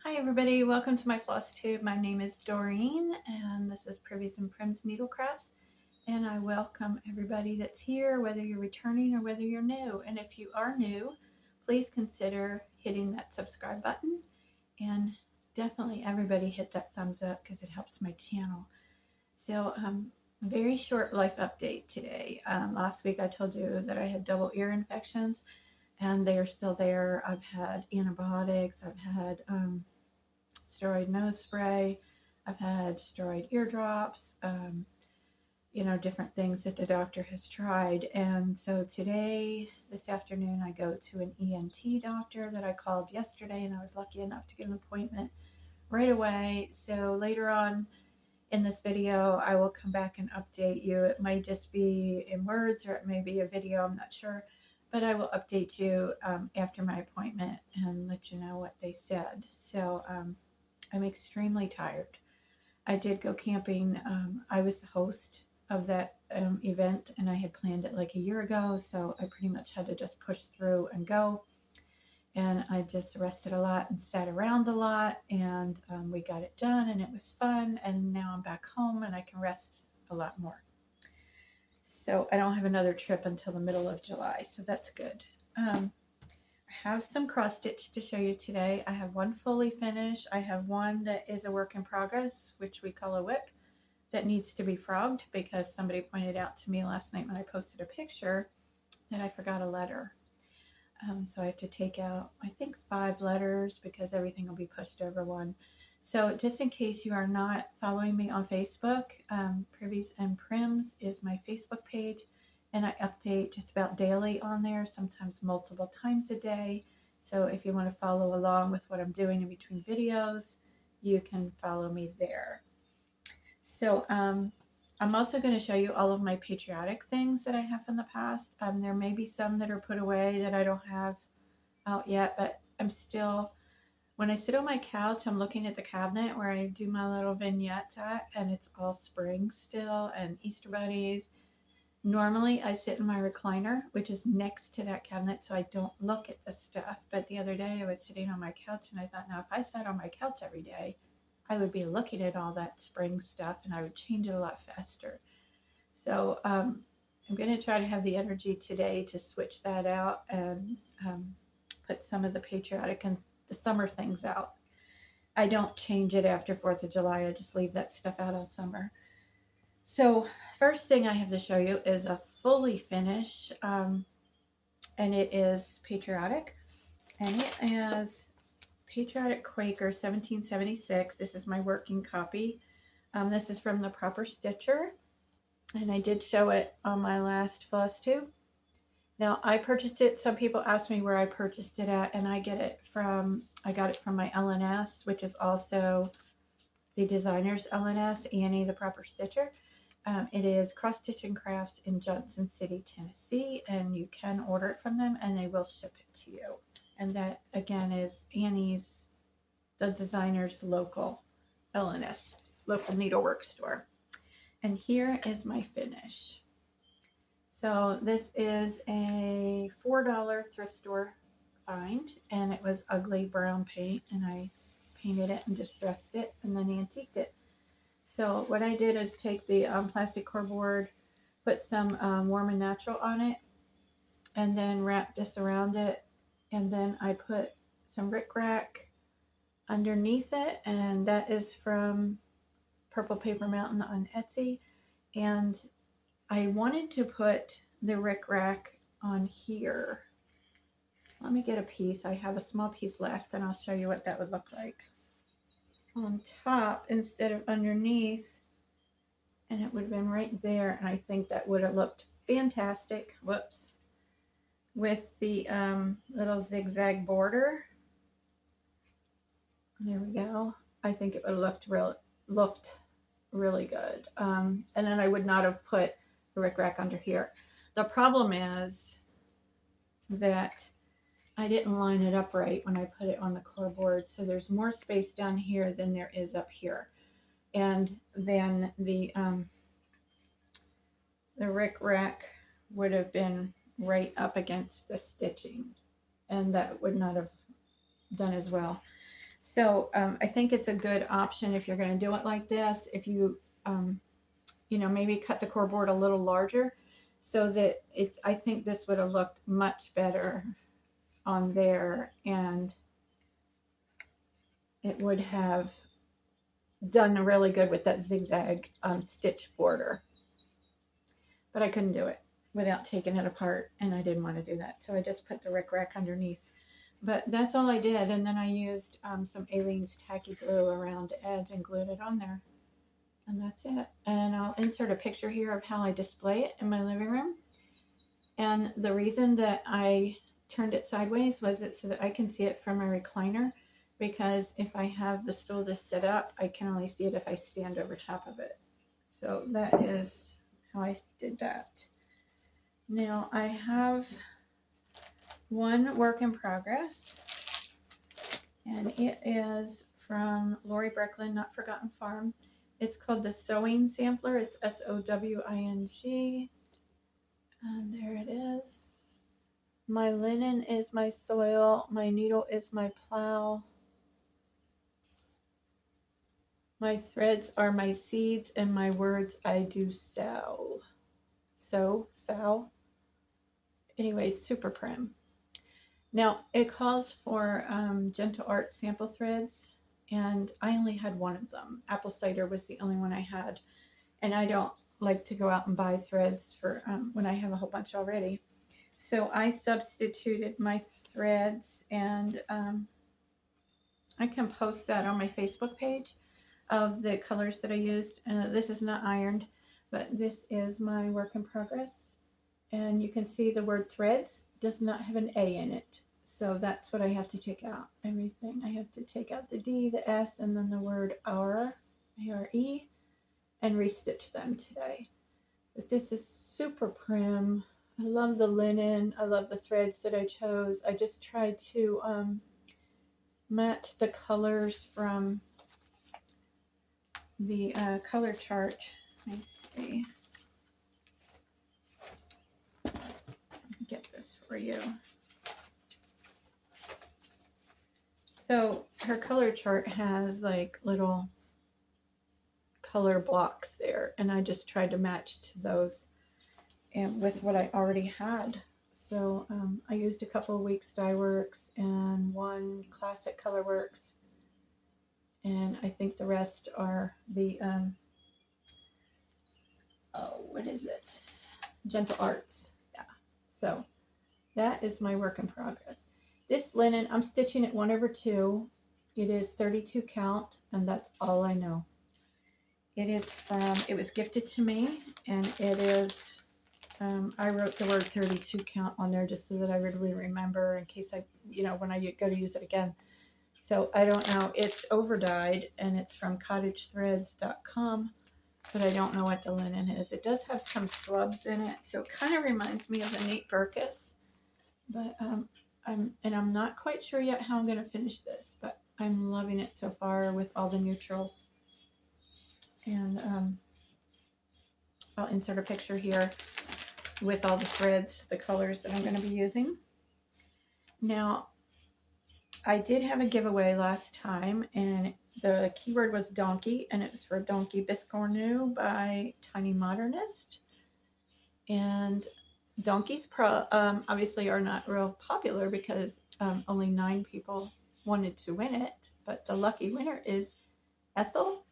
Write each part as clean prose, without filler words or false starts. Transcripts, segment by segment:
Hi everybody, welcome to my floss tube. My name is Doreen and this is Privies and Prims Needlecrafts, and I welcome everybody that's here, whether you're returning or whether you're new. And if you are new, please consider hitting that subscribe button, and definitely everybody hit that thumbs up because it helps my channel. So very short life update today. Last week I told you that I had double ear infections and they are still there. I've had antibiotics, I've had steroid nose spray, I've had steroid eardrops, different things that the doctor has tried. And so today, this afternoon, I go to an ENT doctor that I called yesterday, and I was lucky enough to get an appointment right away. So later on in this video, I will come back and update you. It might just be in words or it may be a video, I'm not sure. But I will update you after my appointment and let you know what they said. So I'm extremely tired. I did go camping. I was the host of that event, and I had planned it like a year ago, so I pretty much had to just push through and go. And I just rested a lot and sat around a lot, and we got it done, and it was fun. And now I'm back home, and I can rest a lot more. So I don't have another trip until the middle of July, so that's good. I have some cross stitch to show you today. I have one fully finished. I have one that is a work in progress, which we call a whip, that needs to be frogged because somebody pointed out to me last night when I posted a picture that I forgot a letter. So I have to take out, I think, 5 letters because everything will be pushed over one. So just in case you are not following me on Facebook, Privies and Prims is my Facebook page, and I update just about daily on there, sometimes multiple times a day. So if you want to follow along with what I'm doing in between videos, you can follow me there. So I'm also going to show you all of my Patriotic things that I have from the past. There may be some that are put away that I don't have out yet, but I'm still, when I sit on my couch, I'm looking at the cabinet where I do my little vignettes at, and it's all spring still and Easter bunnies. Normally I sit in my recliner, which is next to that cabinet, so I don't look at the stuff. But the other day I was sitting on my couch and I thought, now if I sat on my couch every day, I would be looking at all that spring stuff and I would change it a lot faster. So I'm going to try to have the energy today to switch that out and put some of the Patriotic and the summer things out. I don't change it after 4th of July. I just leave that stuff out all summer. So first thing I have to show you is a fully finished, and it is Patriotic, and it has Patriotic Quaker 1776. This is my working copy. This is from the Proper Stitcher, and I did show it on my last floss tube. Now I purchased it. Some people ask me where I purchased it at, and I got it from my LNS, which is also the designer's LNS, Annie the Proper Stitcher. It is Cross Stitch and Crafts in Johnson City, Tennessee, and you can order it from them and they will ship it to you. And that again is Annie's, the designer's local LNS, local needlework store. And here is my finish. So this is a $4 thrift store find, and it was ugly brown paint, and I painted it and distressed it and then antiqued it. So what I did is take the plastic cardboard, put some Warm and Natural on it, and then wrap this around it, and then I put some rickrack underneath it, and that is from Purple Paper Mountain on Etsy. And I wanted to put the rickrack on here. Let me get a piece. I have a small piece left, and I'll show you what that would look like on top instead of underneath, and it would have been right there, and I think that would have looked fantastic. Whoops. With the little zigzag border. There we go. I think it would have looked really good. And then I would not have put the rickrack under here. The problem is that I didn't line it up right when I put it on the cardboard, so there's more space down here than there is up here. And then the rickrack would have been right up against the stitching, and that would not have done as well. So I think it's a good option if you're going to do it like this. If you, maybe cut the core board a little larger so that I think this would have looked much better on there, and it would have done really good with that zigzag stitch border. But I couldn't do it without taking it apart, and I didn't want to do that. So I just put the rickrack underneath. But that's all I did, and then I used some Aleene's tacky glue around the edge and glued it on there. And that's it. And I'll insert a picture here of how I display it in my living room. And the reason that I turned it sideways was it so that I can see it from my recliner, because if I have the stool just set up, I can only see it if I stand over top of it. So that is how I did that. Now I have one work in progress, and it is from Lori Brecklin, Not Forgotten Farm. It's called the Sewing Sampler. It's SOWING. And there it is. My linen is my soil. My needle is my plow. My threads are my seeds, and my words I do sow. Sow. Anyway, super prim. Now, it calls for Gentle Art sample threads, and I only had one of them. Apple cider was the only one I had, and I don't like to go out and buy threads for when I have a whole bunch already. So I substituted my threads, and I can post that on my Facebook page of the colors that I used. This is not ironed, but this is my work in progress. And you can see the word threads does not have an A in it. So that's what I have to take out. Everything. I have to take out the D, the S, and then the word ARE, A-R-E, and restitch them today. But this is super prim. I love the linen. I love the threads that I chose. I just tried to match the colors from the color chart. Let me see. Get this for you. So her color chart has like little color blocks there, and I just tried to match to those and with what I already had. So I used a couple of Weeks Dye Works and one Classic Color Works, and I think the rest are the what is it? Gentle Arts. Yeah. So that is my work in progress. This linen, I'm stitching it 1/2. It is 32 count, and that's all I know. It is it was gifted to me, and it is, I wrote the word 32 count on there just so that I would remember in case I, when I go to use it again. So I don't know. It's over-dyed, and it's from cottagethreads.com, but I don't know what the linen is. It does have some slubs in it, so it kind of reminds me of a Nate Berkus. But I'm not quite sure yet how I'm going to finish this, but I'm loving it so far with all the neutrals. And I'll insert a picture here with all the threads, the colors that I'm going to be using. Now, I did have a giveaway last time, and the keyword was donkey, and it was for Donkey Biscornu by Tiny Modernist. And donkeys obviously are not real popular because only 9 people wanted to win it, but the lucky winner is Ethel,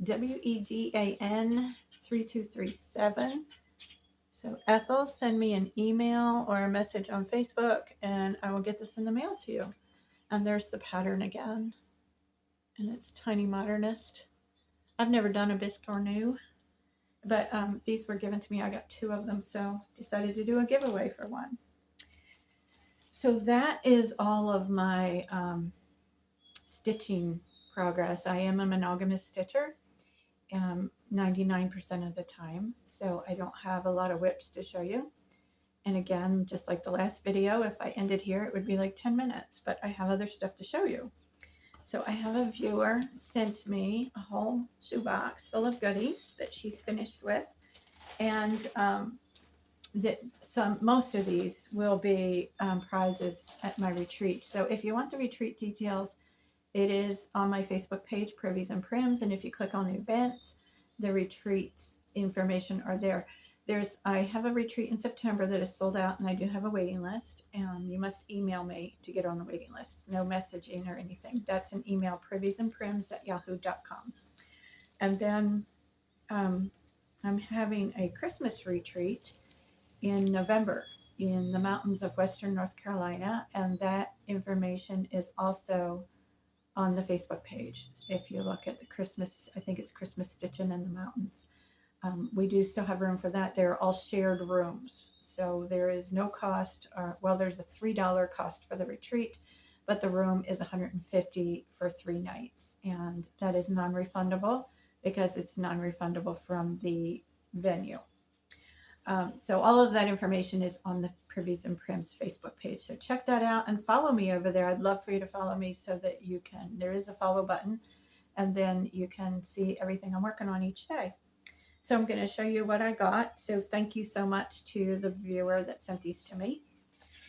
WEDAN 3237. So Ethel, send me an email or a message on Facebook, and I will get this in the mail to you. And there's the pattern again, and it's Tiny Modernist. I've never done a Biscornu, but these were given to me. I got 2 of them, so decided to do a giveaway for one. So that is all of my stitching progress. I am a monogamous stitcher 99% of the time, so I don't have a lot of whips to show you. And again, just like the last video, if I ended here, it would be like 10 minutes, but I have other stuff to show you. So I have a viewer sent me a whole shoebox full of goodies that she's finished with, and most of these will be prizes at my retreat. So if you want the retreat details, It is on my Facebook page, Privies and Prims, and if you click on events, the retreats information are there. I have a retreat in September that is sold out, and I do have a waiting list. You must email me to get on the waiting list. No messaging or anything. That's an email, priviesandprims@yahoo.com. And then I'm having a Christmas retreat in November in the mountains of Western North Carolina, and that information is also on the Facebook page. If you look at the Christmas, I think it's Christmas Stitching in the Mountains. We do still have room for that. They're all shared rooms. So there is no cost, there's a $3 cost for the retreat, but the room is $150 for 3 nights. And that is non-refundable because it's non-refundable from the venue. So all of that information is on the Privies and Prims Facebook page. So check that out and follow me over there. I'd love for you to follow me so that there is a follow button, and then you can see everything I'm working on each day. So I'm going to show you what I got. So thank you so much to the viewer that sent these to me.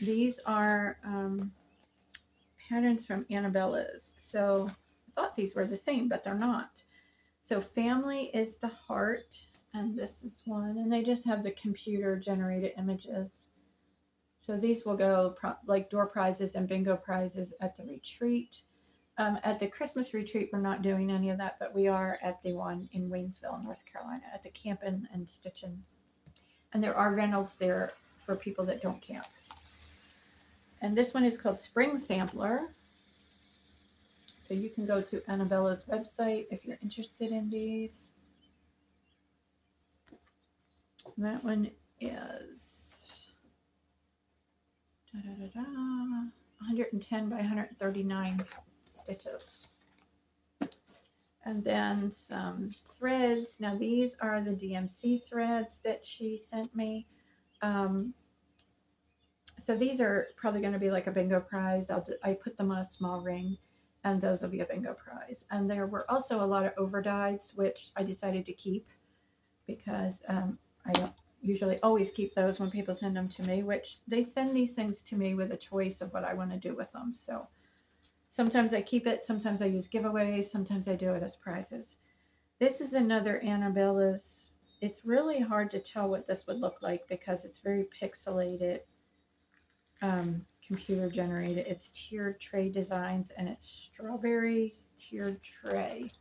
These are patterns from Annabella's. So I thought these were the same, but they're not. So family is the heart, and this is one. And they just have the computer generated images. So these will go like door prizes and bingo prizes at the retreat. At the Christmas retreat, we're not doing any of that, but we are at the one in Waynesville, North Carolina, at the Campin' and Stitchin'. And there are rentals there for people that don't camp. And this one is called Spring Sampler. So you can go to Annabella's website if you're interested in these. And that one is 110 by 139 stitches. And then some threads. Now these are the DMC threads that she sent me. So these are probably going to be like a bingo prize. I put them on a small ring, and those will be a bingo prize. And there were also a lot of overdyes, which I decided to keep because I don't usually always keep those when people send them to me, which they send these things to me with a choice of what I want to do with them. So sometimes I keep it, sometimes I use giveaways, sometimes I do it as prizes. This is another Annabella's. It's really hard to tell what this would look like because it's very pixelated, computer generated. It's tiered tray designs, and it's strawberry tiered tray.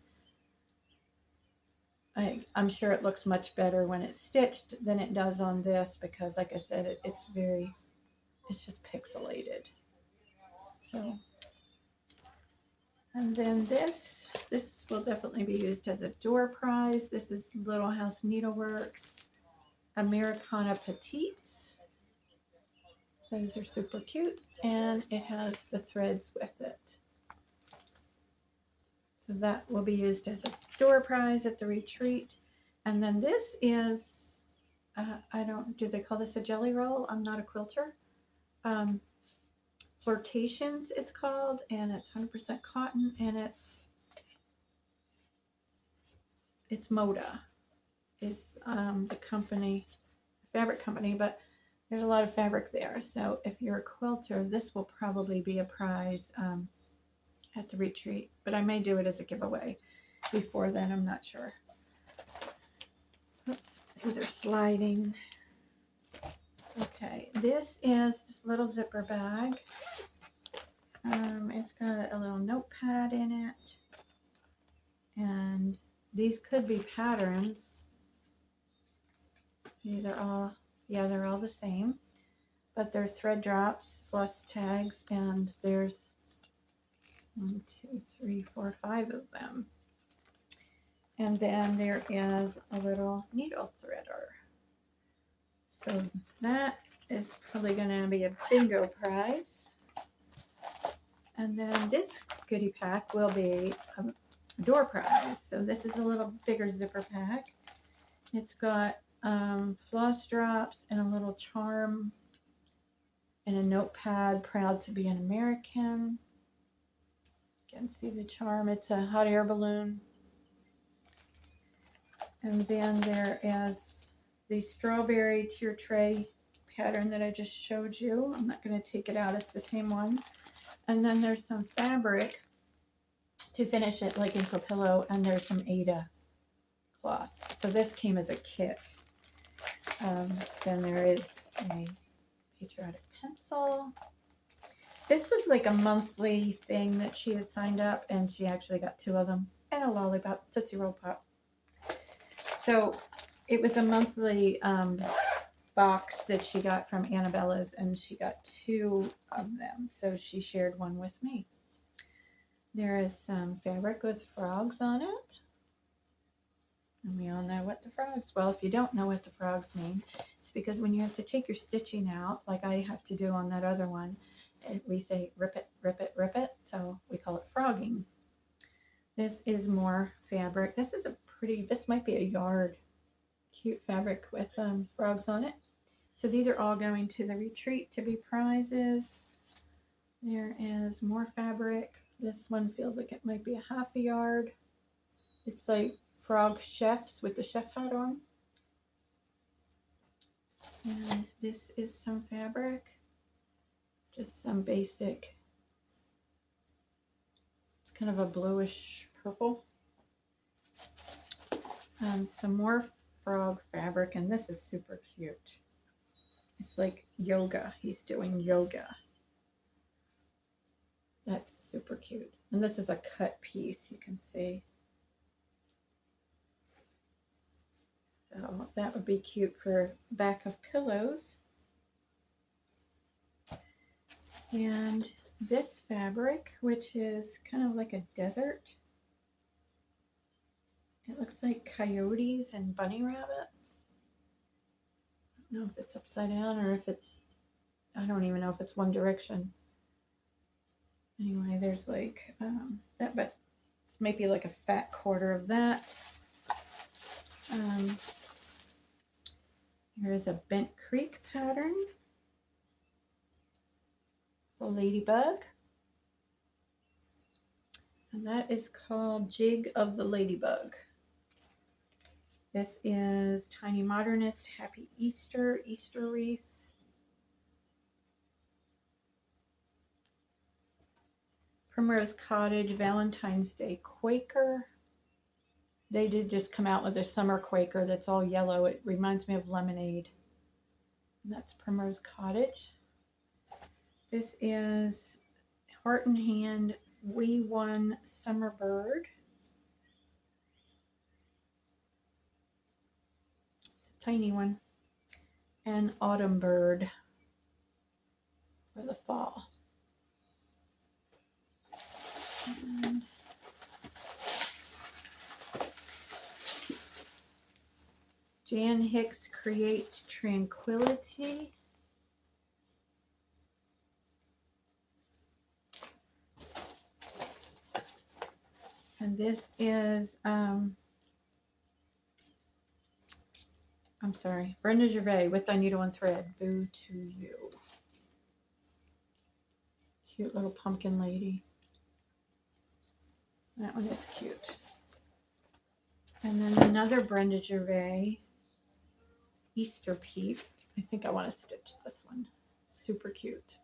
I'm sure it looks much better when it's stitched than it does on this because, like I said, it's just pixelated. So, and then this will definitely be used as a door prize. This is Little House Needleworks Americana Petites. Those are super cute, and it has the threads with it. So that will be used as a door prize at the retreat. And then this is, do they call this a jelly roll? I'm not a quilter. Flirtations, it's called, and it's 100% cotton, and it's Moda. It's the company, fabric company, but there's a lot of fabric there. So if you're a quilter, this will probably be a prize at the retreat, but I may do it as a giveaway before then. I'm not sure. Oops, these are sliding. Okay, this is this little zipper bag. It's got a little notepad in it, and these could be patterns. They're all the same, but they're thread drops, floss tags, and there's 1, 2, 3, 4, 5 of them. And then there is a little needle threader. So that is probably going to be a bingo prize. And then this goodie pack will be a door prize. So this is a little bigger zipper pack. It's got floss drops and a little charm and a notepad, proud to be an American. You can see the charm. It's a hot air balloon. And then there is the strawberry tier tray pattern that I just showed you. I'm not going to take it out. It's the same one. And then there's some fabric to finish it like into a pillow, and there's some Ada cloth. So this came as a kit. Then there is a Patriotic pencil. This was like a monthly thing that she had signed up, and she actually got 2 of them, and a lollipop, Tootsie Roll Pop. So it was a monthly box that she got from Annabella's, and she got 2 of them. So she shared one with me. There is some fabric with frogs on it. And we all know what the frogs, well, if you don't know what the frogs mean, it's because when you have to take your stitching out, like I have to do on that other one, we say rip it, rip it, rip it. So we call it frogging. This is more fabric. This is a pretty, this might be a yard. Cute fabric with frogs on it. So these are all going to the retreat to be prizes. There is more fabric. This one feels like it might be a half a yard. It's like frog chefs with the chef hat on. And this is some fabric. Just some basic, it's kind of a bluish purple. Some more frog fabric, and this is super cute. It's like yoga. He's doing yoga. That's super cute. And this is a cut piece, you can see. So that would be cute for back of pillows. And this fabric, which is kind of like a desert. It looks like coyotes and bunny rabbits. I don't know if it's upside down or if it's, I don't even know if it's one direction. Anyway, there's like that, but it's maybe like a fat quarter of that. Here is a Bent Creek pattern. The ladybug. And that is called Jig of the Ladybug. This is Tiny Modernist Happy Easter, Easter wreath. Primrose Cottage Valentine's Day Quaker. They did just come out with a summer Quaker that's all yellow. It reminds me of lemonade. And that's Primrose Cottage. This is Heart in Hand We Won Summer Bird. It's a tiny one. And Autumn Bird for the fall. And Jan Hicks Creates Tranquility. And this is, I'm sorry, Brenda Gervais with Thy Needle and Thread, Boo to You. Cute little pumpkin lady. That one is cute. And then another Brenda Gervais, Easter Peep. I think I want to stitch this one. Super cute.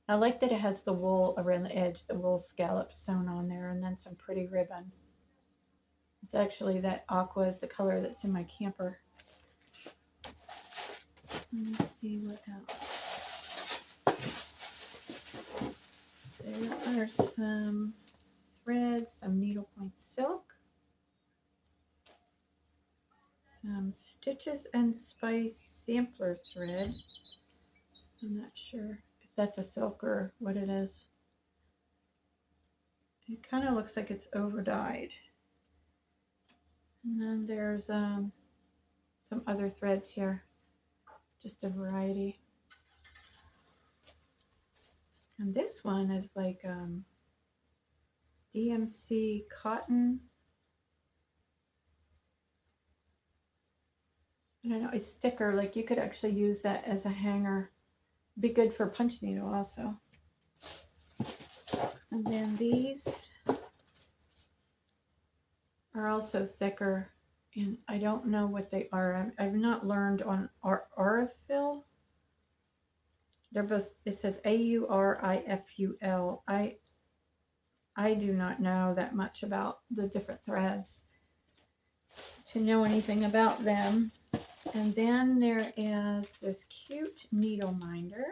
I like that it has the wool around the edge, the wool scallops sewn on there, and then some pretty ribbon. It's actually that aqua is the color that's in my camper. Let's see what else. There are some threads, some needlepoint silk, some Stitches and Spice sampler thread. I'm not sure if that's a silk or what it is. It kind of looks like it's over dyed. And then there's some other threads here, just a variety. And this one is like DMC cotton. I don't know, it's thicker, like you could actually use that as a hanger. Be good for Punchneedle also. And then these are also thicker, and I don't know what they are. I've not learned on Aurifil. They're both, it says Auriful. I do not know that much about the different threads to know anything about them. And then there is this cute needle minder,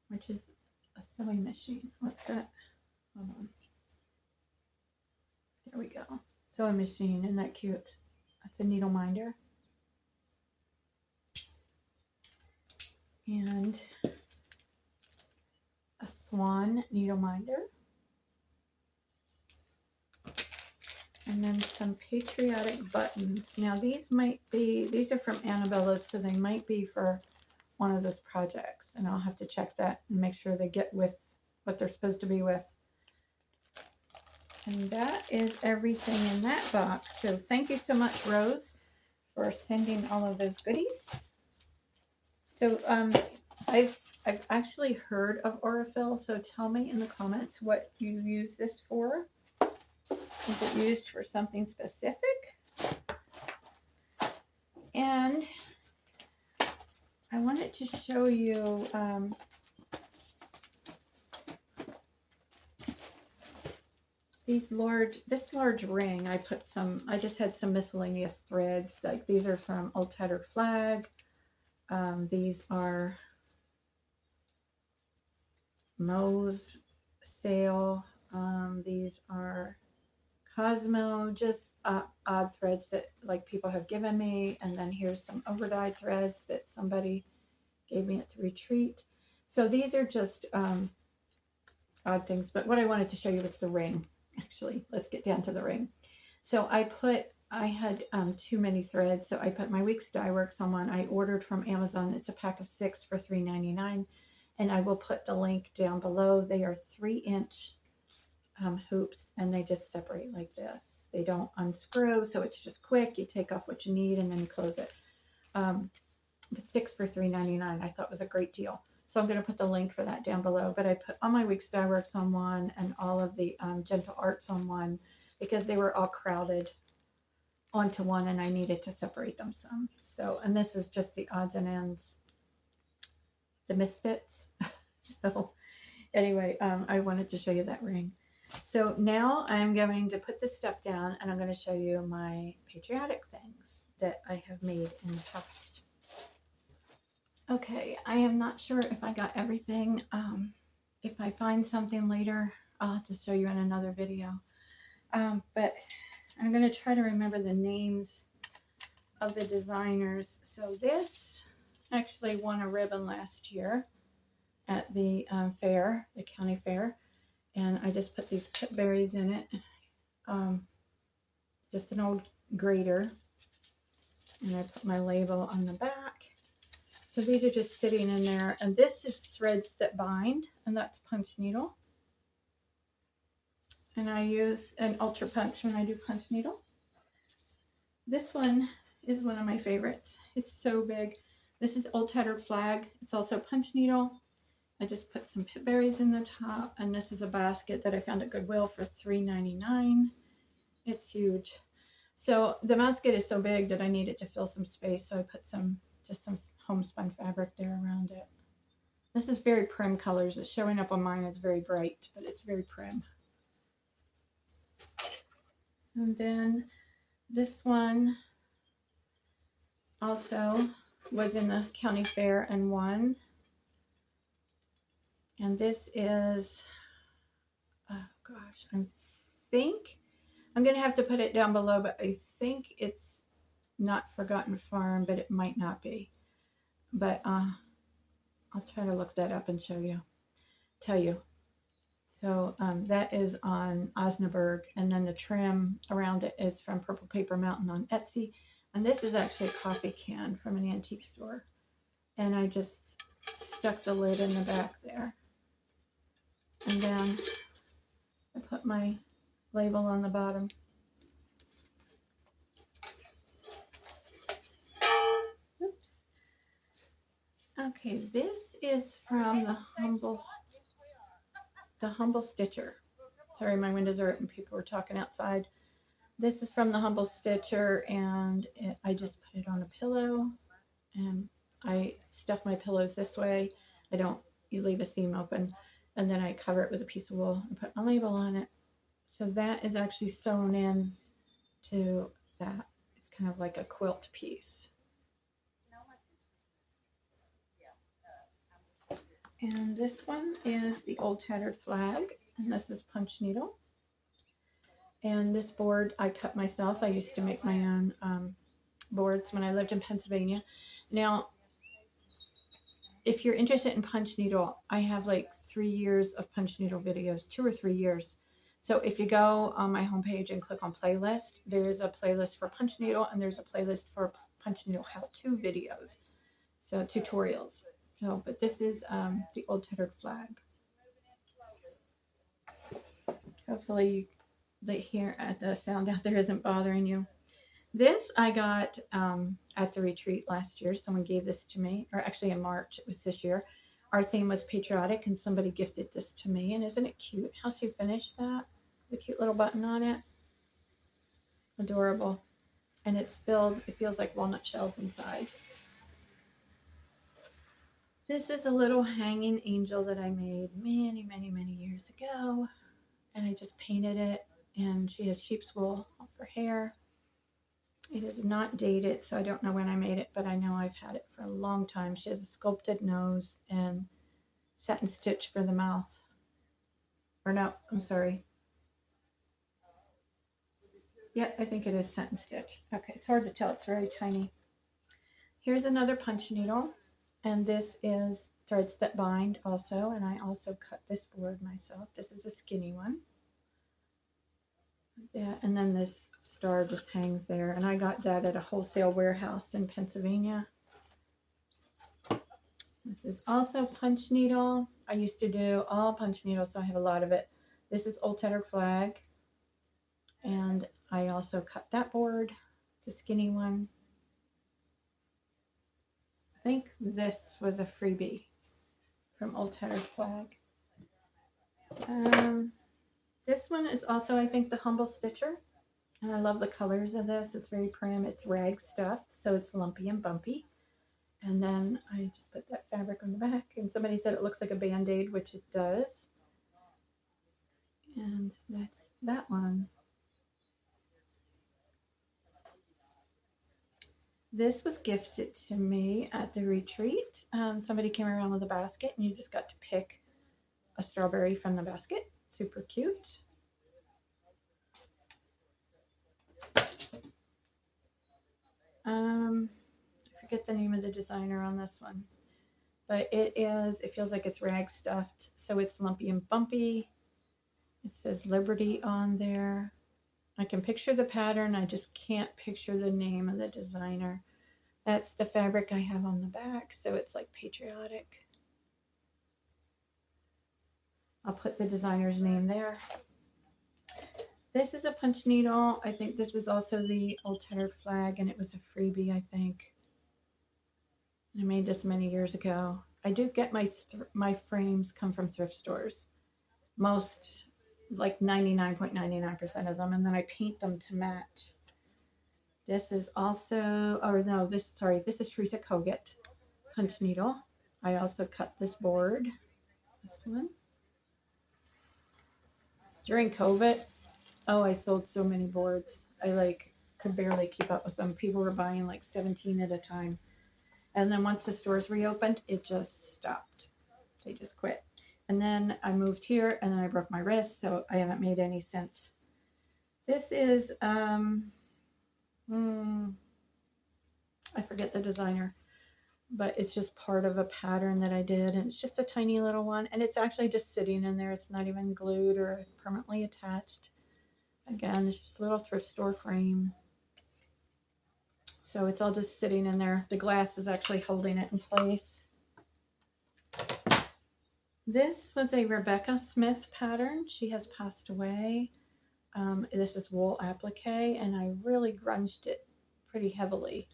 which is a sewing machine. What's that? Hold on. There we go. Sewing machine. Isn't that cute? That's a needle minder. And a swan needle minder. And then some Patriotic buttons. Now these are from Annabella's, so they might be for one of those projects. And I'll have to check that and make sure they get with what they're supposed to be with. And that is everything in that box. So thank you so much, Rose, for sending all of those goodies. So I've actually heard of Aurifil, so tell me in the comments what you use this for. Is it used for something specific? And I wanted to show you this large ring. I just had some miscellaneous threads. Like these are from Old Tattered Flag. These are Moe's Sale. These are Cosmo, just odd threads that like people have given me. And then here's some overdyed threads that somebody gave me at the retreat. So these are just odd things. But what I wanted to show you was the ring. Actually, let's get down to the ring. So I had too many threads, so I put my Weeks Dye Works on one I ordered from Amazon. It's a pack of 6 for $3.99, and I will put the link down below. They are 3-inch hoops, and they just separate like this. They don't unscrew, so it's just quick. You take off what you need, and then you close it. But 6 for $3.99 I thought was a great deal. So I'm going to put the link for that down below. But I put all my Weeks Dye Works on one and all of the Gentle Arts on one because they were all crowded onto one and I needed to separate them some. So, and this is just the odds and ends, the misfits. So anyway, I wanted to show you that ring. So now I'm going to put this stuff down and I'm going to show you my patriotic things that I have made in the past. Okay, I am not sure if I got everything. If I find something later, I'll have to show you in another video. But I'm going to try to remember the names of the designers. So this actually won a ribbon last year at the fair, the county fair. And I just put these pip berries in it. Just an old grater. And I put my label on the back. So these are just sitting in there. And this is Threads That Bind. And that's Punchneedle. And I use an Ultra Punch when I do Punchneedle. This one is one of my favorites. It's so big. This is Old Tattered Flag. It's also Punchneedle. I just put some pip berries in the top. And this is a basket that I found at Goodwill for $3.99. It's huge. So the basket is so big that I needed to fill some space. So I put just some homespun fabric there around it. This is very prim colors. It's showing up on mine as very bright, but it's very prim. And then this one also was in the county fair and won. And this is, oh gosh, I think, I'm going to have to put it down below, but I think it's not Forgotten Farm, but it might not be. But I'll try to look that up and tell you. So that is on Osnaburg, and then the trim around it is from Purple Paper Mountain on Etsy. And this is actually a coffee can from an antique store. And I just stuck the lid in the back there. And then I put my label on the bottom. Oops. Okay, this is from the Humble Stitcher. Sorry, my windows are open. People were talking outside. This is from the Humble Stitcher, and I just put it on a pillow, and I stuff my pillows this way. You leave a seam open. and then I cover it with a piece of wool and put my label on it. So that is actually sewn in to that. It's kind of like a quilt piece. And this one is the Old Tattered Flag, and this is Punchneedle. And this board I cut myself. I used to make my own boards when I lived in Pennsylvania. Now, if you're interested in Punchneedle, I have like 3 years of Punchneedle videos, 2 or 3 years. So if you go on my homepage and click on playlist, there is a playlist for Punchneedle and there's a playlist for Punchneedle how-to videos, so tutorials. So, but this is the Old Tattered Flag. Hopefully the sound out there isn't bothering you. This I got at the retreat last year. Someone gave this to me, or actually in March, it was this year. Our theme was Patriotic, and somebody gifted this to me. And isn't it cute how she finished that? The cute little button on it. Adorable. And it's filled, it feels like walnut shells inside. This is a little hanging angel that I made many, many, many years ago. And I just painted it. And she has sheep's wool for hair. It is not dated, so I don't know when I made it, but I know I've had it for a long time. She has a sculpted nose and satin stitch for the mouth. Or no, I'm sorry. Yeah, I think it is satin stitch. Okay, it's hard to tell. It's very tiny. Here's another Punchneedle, and this is threads that bind also, and I also cut this board myself. This is a skinny one. Yeah, and then this star just hangs there, and I got that at a wholesale warehouse in Pennsylvania. This is also Punchneedle. I used to do all Punchneedle, so I have a lot of it. This is Old Tattered Flag, and I also cut that board. It's a skinny one. I think this was a freebie from Old Tattered Flag. This one is also, I think, the Humble Stitcher. And I love the colors of this. It's very prim. It's rag stuffed, so it's lumpy and bumpy. And then I just put that fabric on the back. And somebody said it looks like a Band-Aid, which it does. And that's that one. This was gifted to me at the retreat. Somebody came around with a basket, and you just got to pick a strawberry from the basket. Super cute. I forget the name of the designer on this one, but it feels like it's rag stuffed, so it's lumpy and bumpy. It says Liberty on there. I can picture the pattern, I just can't picture the name of the designer. That's the fabric I have on the back, so it's like Patriotic. I'll put the designer's name there. This is a Punchneedle. I think this is also the Old Tattered Flag, and it was a freebie, I think. I made this many years ago. I do get my frames come from thrift stores. Most, like 99.99% of them, and then I paint them to match. This is also, or no, this is Teresa Kogut Punchneedle. I also cut this board, this one. During COVID, oh, I sold so many boards. I could barely keep up with them. People were buying like 17 at a time. And then once the stores reopened, it just stopped. They just quit. And then I moved here, and then I broke my wrist, so I haven't made any since. This is, I forget the designer, but it's just part of a pattern that I did, and it's just a tiny little one, and it's actually just sitting in there. It's not even glued or permanently attached. Again, it's just a little thrift store frame. So it's all just sitting in there. The glass is actually holding it in place. This was a Rebecca Smith pattern. She has passed away. This is wool applique, and I really grunged it pretty heavily.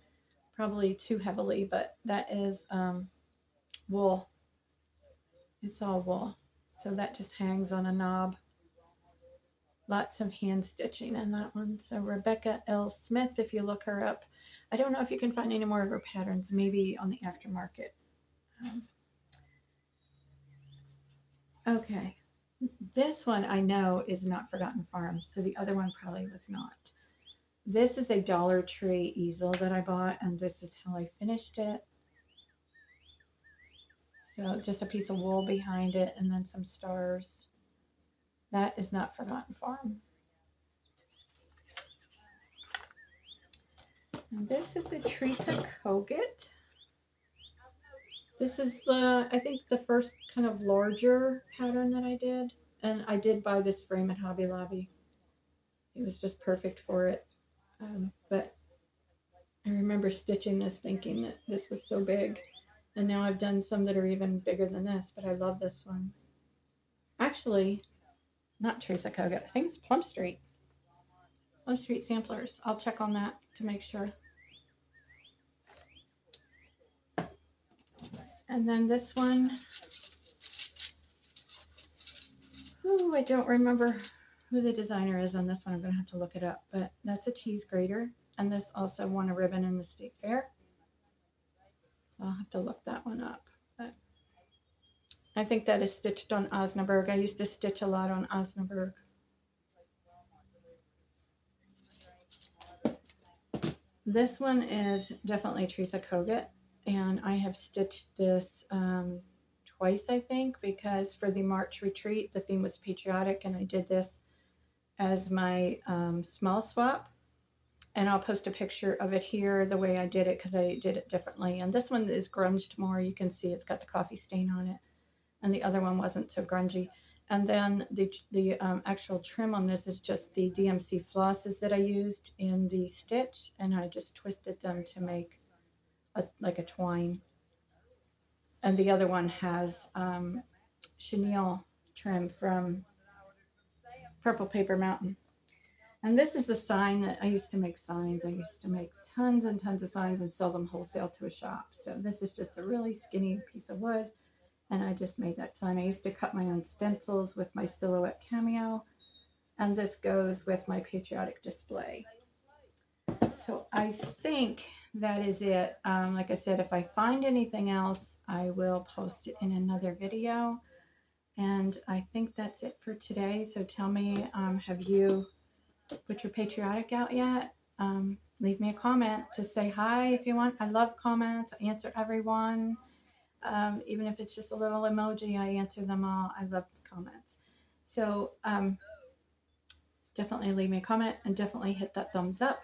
Probably too heavily, but that is wool. It's all wool. So that just hangs on a knob. Lots of hand stitching in that one. So Rebecca L. Smith, if you look her up. I don't know if you can find any more of her patterns, maybe on the aftermarket. Okay, this one I know is not Forgotten Farms, so the other one probably was not. This is a Dollar Tree easel that I bought, and this is how I finished it. So just a piece of wool behind it and then some stars. That is not Forgotten Farm. And this is a Teresa Kogut. This is I think the first kind of larger pattern that I did. And I did buy this frame at Hobby Lobby. It was just perfect for it. But I remember stitching this thinking that this was so big. And now I've done some that are even bigger than this, but I love this one. Actually, not Teresa Kogut. I think it's Plum Street. Plum Street Samplers. I'll check on that to make sure. And then this one, I don't remember who the designer is on this one. I'm going to have to look it up, but that's a cheese grater. And this also won a ribbon in the state fair. So I'll have to look that one up. But I think that is stitched on Osnaburg. I used to stitch a lot on Osnaburg. This one is definitely Teresa Kogut, and I have stitched this twice, I think, because for the March retreat, the theme was patriotic, and I did this as my small swap. And I'll post a picture of it here the way I did it because I did it differently. And this one is grunged more. You can see it's got the coffee stain on it. And the other one wasn't so grungy. And then the actual trim on this is just the DMC flosses that I used in the stitch. And I just twisted them to make like a twine. And the other one has chenille trim from Purple Paper Mountain. And this is the sign that I used to make signs. I used to make tons and tons of signs and sell them wholesale to a shop. So this is just a really skinny piece of wood. And I just made that sign. I used to cut my own stencils with my silhouette cameo. And this goes with my patriotic display. So I think that is it. Like I said, if I find anything else, I will post it in another video. And I think that's it for today. So tell me, have you put your patriotic out yet? Leave me a comment. Just say hi if you want. I love comments. I answer everyone. Even if it's just a little emoji, I answer them all. I love comments. So definitely leave me a comment and definitely hit that thumbs up.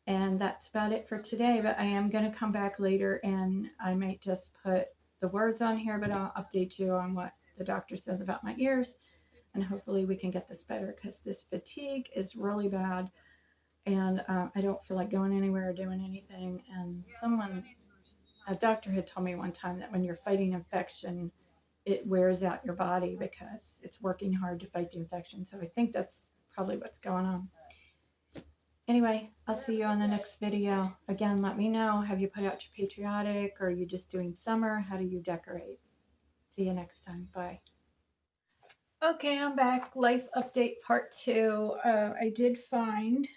And that's about it for today. But I am going to come back later and I might just put the words on here, but I'll update you on what the doctor says about my ears. And hopefully we can get this better because this fatigue is really bad. And I don't feel like going anywhere or doing anything. And a doctor had told me one time that when you're fighting infection, it wears out your body because it's working hard to fight the infection. So I think that's probably what's going on. Anyway, I'll see you on the next video. Again, let me know, have you put out your patriotic or are you just doing summer? How do you decorate? See you next time. Bye. Okay, I'm back. Life update part 2. I did find,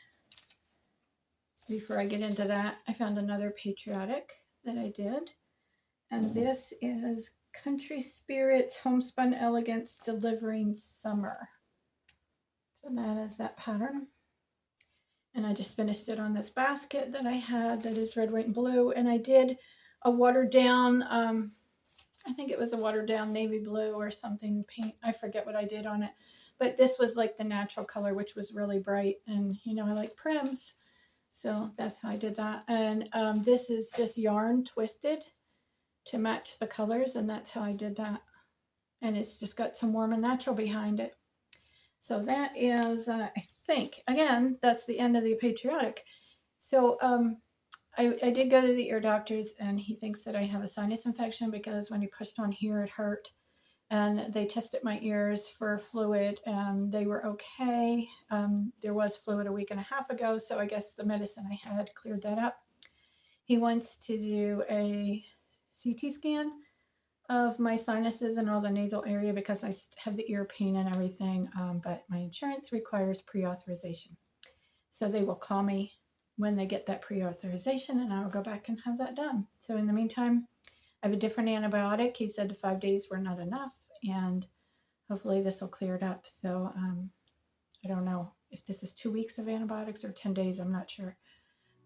before I get into that, I found another patriotic that I did. And this is Country Spirits Homespun Elegance Delivering Summer. So that is that pattern. And I just finished it on this basket that I had that is red, white, and blue. And I did a watered down, I think it was a watered down navy blue or something paint. I forget what I did on it. But this was like the natural color, which was really bright. And, you know, I like prims. So that's how I did that. And this is just yarn twisted to match the colors. And that's how I did that. And it's just got some warm and natural behind it. So that is, I think, again, that's the end of the patriotic. So I did go to the ear doctor's and he thinks that I have a sinus infection because when he pushed on here, it hurt. And they tested my ears for fluid and they were okay. There was fluid a week and a half ago, so I guess the medicine I had cleared that up. He wants to do a CT scan of my sinuses and all the nasal area because I have the ear pain and everything, but my insurance requires pre-authorization. So they will call me when they get that pre-authorization and I will go back and have that done. So in the meantime, I have a different antibiotic. He said the 5 days were not enough and hopefully this will clear it up. So I don't know if this is 2 weeks of antibiotics or 10 days. I'm not sure.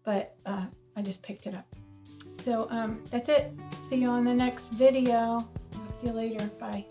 But I just picked it up. So that's it. See you on the next video. See you later. Bye.